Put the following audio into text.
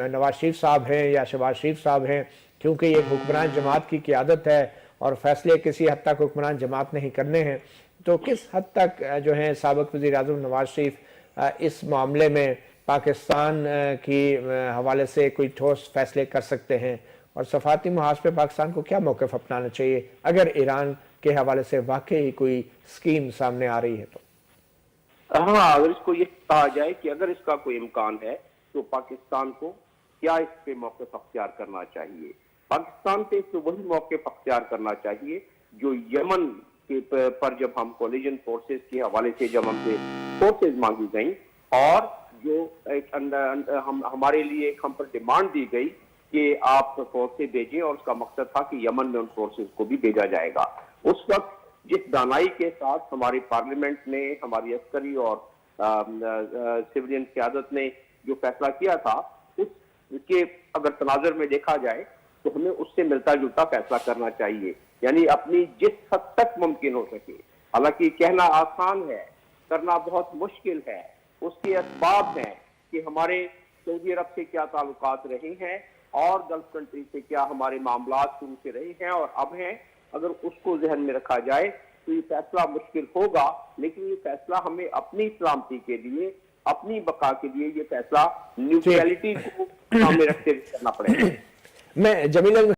نواز شریف صاحب ہیں یا شہباز شریف صاحب ہیں، کیونکہ یہ حکمران جماعت کی قیادت ہے اور فیصلے کسی حد تک حکمران جماعت نے ہی کرنے ہیں، تو کس حد تک جو ہیں سابق وزیر اعظم نواز شریف اس معاملے میں پاکستان کی حوالے سے کوئی ٹھوس فیصلے کر سکتے ہیں، اور صفاتی محاذ پہ پاکستان کو کیا موقف اپنانا چاہیے اگر ایران کے حوالے سے واقعی کوئی سکیم سامنے آ رہی ہے تو؟ ہاں، اگر اس کو یہ کہا جائے کہ اگر اس کا کوئی امکان ہے تو پاکستان کو کیا اس پہ موقف اختیار کرنا چاہیے؟ پاکستان پہ تو وہی موقف اختیار کرنا چاہیے جو یمن پر جب ہم کولیجن فورسز کے حوالے سے جب ہم سے فورسز مانگی گئیں اور جو ہمارے لیے ہم پر ڈیمانڈ دی گئی کہ آپ فورسیں بھیجیں، اور اس کا مقصد تھا کہ یمن میں ان فورسز کو بھی بھیجا جائے گا۔ اس وقت جس دانائی کے ساتھ ہماری پارلیمنٹ نے، ہماری عسکری اور سویلین قیادت نے جو فیصلہ کیا تھا، اس کے اگر تناظر میں دیکھا جائے تو ہمیں اس سے ملتا جلتا فیصلہ کرنا چاہیے، یعنی اپنی جس حد تک ممکن ہو سکے، حالانکہ کہنا آسان ہے، کرنا بہت مشکل ہے۔ اس کے اسباب ہیں کہ ہمارے سعودی عرب سے کیا تعلقات رہے ہیں اور گلف کنٹری سے کیا ہمارے معاملات شروع سے رہے ہیں اور اب ہیں۔ اگر اس کو ذہن میں رکھا جائے تو یہ فیصلہ مشکل ہوگا، لیکن یہ فیصلہ ہمیں اپنی سلامتی کے لیے، اپنی بقا کے لیے یہ فیصلہ نیوٹرلٹی کو سامنے رکھتے ہوئے کرنا پڑے گا۔ میں جمیل